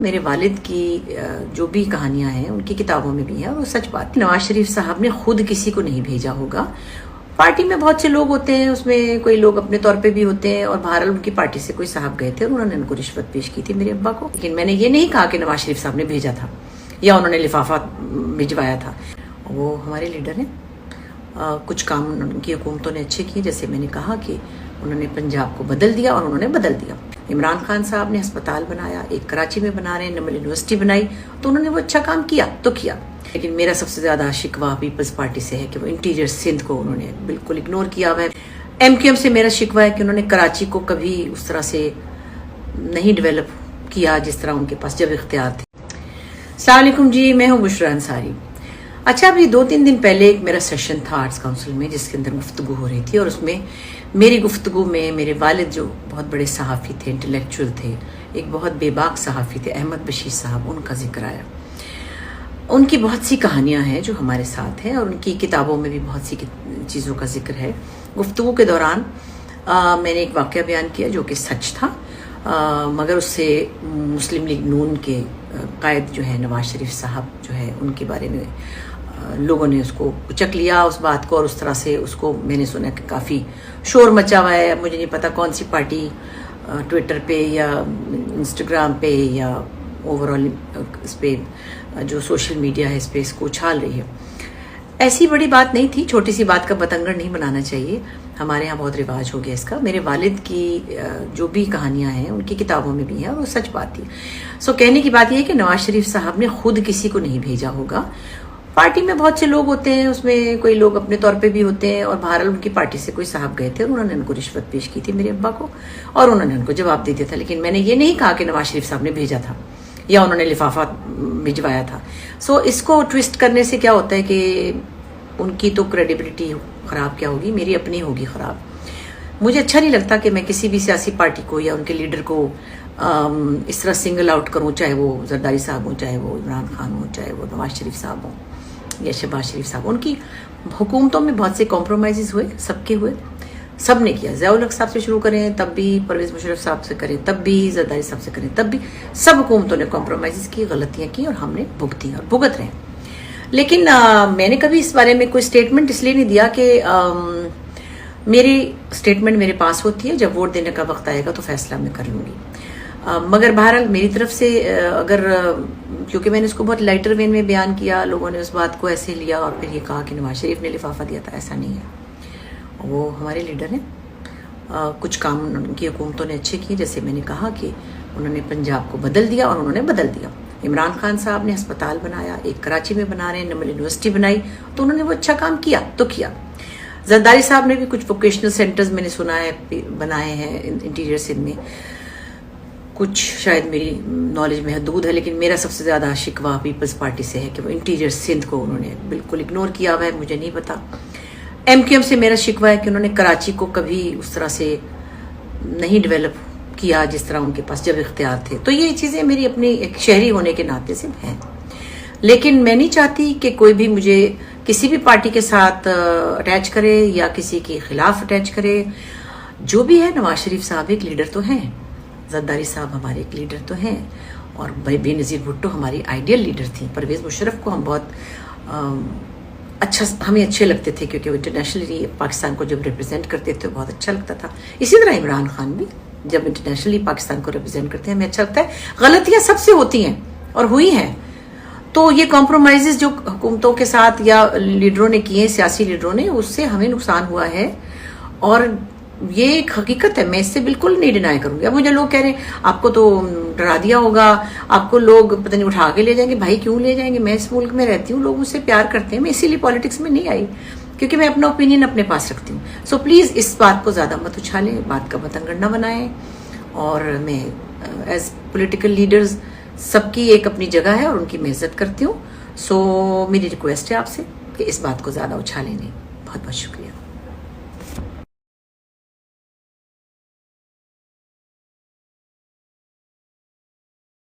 میرے والد کی جو بھی کہانیاں ہیں ان کی کتابوں میں بھی ہیں اور وہ سچ بات ہے۔ نواز شریف صاحب نے خود کسی کو نہیں بھیجا ہوگا۔ پارٹی میں بہت سے لوگ ہوتے ہیں، اس میں کوئی لوگ اپنے طور پہ بھی ہوتے ہیں، اور بہرحال ان کی پارٹی سے کوئی صاحب گئے تھے اور انہوں نے ان کو رشوت پیش کی تھی میرے ابا کو، لیکن میں نے یہ نہیں کہا کہ نواز شریف صاحب نے بھیجا تھا یا انہوں نے لفافہ بھجوایا تھا۔ وہ ہمارے لیڈر ہیں، کچھ کام ان کی حکومتوں نے اچھے کیے، جیسے میں نے کہا کہ انہوں نے پنجاب کو بدل دیا اور انہوں نے بدل دیا۔ عمران خان صاحب نے ہسپتال بنایا، ایک کراچی میں بنا رہے ہیں، نمل یونیورسٹی بنائی، تو انہوں نے وہ اچھا کام کیا تو کیا، لیکن میرا سب سے زیادہ شکوہ پیپلز پارٹی سے ہے کہ وہ انٹیریئر سندھ کو انہوں نے بالکل اگنور کیا ہوا ہے۔ ایم کیو ایم سے میرا شکوہ ہے کہ انہوں نے کراچی کو کبھی اس طرح سے نہیں ڈیولپ کیا جس طرح ان کے پاس جب اختیار تھے۔ السلام علیکم جی، میں ہوں بشرا انصاری۔ اچھا، ابھی 2-3 دن پہلے ایک میرا سیشن تھا آرٹس کاؤنسل میں، جس کے اندر گفتگو ہو رہی تھی، اور اس میں میری گفتگو میں میرے والد جو بہت بڑے صحافی تھے، انٹلیکچوئل تھے، ایک بہت بے باک صحافی تھے، احمد بشیر صاحب، ان کا ذکر آیا۔ ان کی بہت سی کہانیاں ہیں جو ہمارے ساتھ ہیں، اور ان کی کتابوں میں بھی بہت سی چیزوں کا ذکر ہے۔ گفتگو کے دوران میں نے ایک واقعہ بیان کیا جو کہ سچ تھا، مگر اس سے مسلم لیگ نون کے قائد جو ہے نواز شریف صاحب جو ہے، ان کے بارے میں لوگوں نے اس کو اچک لیا اس بات کو، اور اس طرح سے اس کو میں نے سنا کہ کافی شور مچا ہوا ہے۔ مجھے نہیں پتا کون سی پارٹی ٹویٹر پہ یا انسٹاگرام پہ یا اوور آل اس پہ جو سوشل میڈیا ہے اس پہ اس کو اچھال رہی ہے۔ ایسی بڑی بات نہیں تھی، چھوٹی سی بات کا بتنگڑ نہیں بنانا چاہیے، ہمارے ہاں بہت رواج ہو گیا اس کا۔ میرے والد کی جو بھی کہانیاں ہیں ان کی کتابوں میں بھی ہیں اور وہ سچ بات تھی۔ سو کہنے کی بات یہ ہے کہ نواز شریف صاحب نے خود کسی کو نہیں بھیجا ہوگا۔ پارٹی میں بہت سے لوگ ہوتے ہیں، اس میں کوئی لوگ اپنے طور پہ بھی ہوتے ہیں، اور بہرحال ان کی پارٹی سے کوئی صاحب گئے تھے اور انہوں نے ان کو رشوت پیش کی تھی میرے ابا کو، اور انہوں نے ان کو جواب دے دیا تھا، لیکن میں نے یہ نہیں کہا کہ نواز شریف صاحب نے بھیجا تھا یا انہوں نے لفافہ بھجوایا تھا۔ سو اس کو ٹویسٹ کرنے سے کیا ہوتا ہے کہ ان کی تو کریڈیبلٹی خراب کیا ہوگی، میری اپنی ہوگی خراب۔ مجھے اچھا نہیں لگتا کہ میں کسی بھی سیاسی پارٹی کو یا ان کے لیڈر کو اس طرح سنگل آؤٹ کروں، چاہے وہ زرداری صاحب ہوں، چاہے وہ عمران خان ہوں، چاہے وہ نواز شریف صاحب ہوں یا شہباز شریف صاحب۔ ان کی حکومتوں میں بہت سے کمپرومائزز ہوئے، سب کے ہوئے، سب نے کیا۔ ضیاء الحق صاحب سے شروع کریں تب بھی، پرویز مشرف صاحب سے کریں تب بھی، زرداری صاحب سے کریں تب بھی، سب حکومتوں نے کمپرومائزز کی، غلطیاں کی، اور ہم نے بھگتی اور بھگت رہے ہیں۔ لیکن میں نے کبھی اس بارے میں کوئی سٹیٹمنٹ اس لیے نہیں دیا کہ میری سٹیٹمنٹ میرے پاس ہوتی ہے، جب ووٹ دینے کا وقت آئے گا تو فیصلہ میں کر لوں گی۔ مگر بہرحال میری طرف سے اگر، کیونکہ میں نے اس کو بہت لائٹر وین میں بیان کیا، لوگوں نے اس بات کو ایسے لیا اور پھر یہ کہا کہ نواز شریف نے لفافہ دیا تھا، ایسا نہیں ہے۔ وہ ہمارے لیڈر ہیں، کچھ کام ان کی حکومتوں نے اچھے کیے، جیسے میں نے کہا کہ انہوں نے پنجاب کو بدل دیا اور انہوں نے بدل دیا۔ عمران خان صاحب نے ہسپتال بنایا، ایک کراچی میں بنا رہے ہیں، نمل یونیورسٹی بنائی، تو انہوں نے وہ اچھا کام کیا تو کیا۔ زرداری صاحب نے بھی کچھ ووکیشنل سینٹرز میں نے سنا ہے بنائے ہیں انٹیریئر سندھ میں، کچھ شاید میری نالج محدود ہے، لیکن میرا سب سے زیادہ شکوہ پیپلز پارٹی سے ہے کہ وہ انٹیریئر سندھ کو انہوں نے بالکل اگنور کیا ہوا ہے۔ مجھے نہیں پتا ایم کیو ایم سے میرا شکوہ ہے کہ انہوں نے کراچی کو کبھی اس طرح سے نہیں ڈیولپ کیا جس طرح ان کے پاس جب اختیار تھے۔ تو یہ چیزیں میری اپنی ایک شہری ہونے کے ناطے سے ہیں، لیکن میں نہیں چاہتی کہ کوئی بھی مجھے کسی بھی پارٹی کے ساتھ اٹیچ کرے یا کسی کے خلاف اٹیچ کرے۔ جو بھی ہے، نواز شریف صاحب ایک لیڈر تو ہیں، زرداری صاحب ہمارے ایک لیڈر تو ہیں، اور بے نظیر بھٹو ہماری آئیڈیل لیڈر تھیں۔ پرویز مشرف کو ہم بہت اچھا، ہمیں اچھے لگتے تھے، کیونکہ وہ انٹرنیشنلی پاکستان کو جب ریپرزینٹ کرتے تھے بہت اچھا لگتا تھا۔ اسی طرح عمران خان بھی جب انٹرنیشنلی پاکستان کو ریپرزینٹ کرتے ہیں ہمیں اچھا لگتا ہے۔ غلطیاں سب سے ہوتی ہیں اور ہوئی ہیں، تو یہ کمپرومائزز جو حکومتوں کے ساتھ یا لیڈروں نے کیے، سیاسی لیڈروں نے، اس سے ہمیں نقصان ہوا ہے، اور یہ ایک حقیقت ہے، میں اس سے بالکل نہیں ڈینائی کروں گی۔ اب مجھے لوگ کہہ رہے ہیں آپ کو تو ڈرا دیا ہوگا، آپ کو لوگ پتہ نہیں اٹھا کے لے جائیں گے۔ بھائی کیوں لے جائیں گے؟ میں اس ملک میں رہتی ہوں، لوگ مجھ سے پیار کرتے ہیں، میں اسی لیے پالیٹکس میں نہیں آئی کیونکہ میں اپنا اوپینین اپنے پاس رکھتی ہوں۔ سو پلیز اس بات کو زیادہ مت اچھالیں، بات کا بتنگڑ نہ بنائیں، اور میں ایز پولیٹیکل لیڈرز سب کی ایک اپنی جگہ ہے اور ان کی میں عزت کرتی ہوں۔ سو میری ریکویسٹ ہے آپ سے کہ اس بات کو زیادہ اچھالیں نہیں۔ بہت بہت شکریہ۔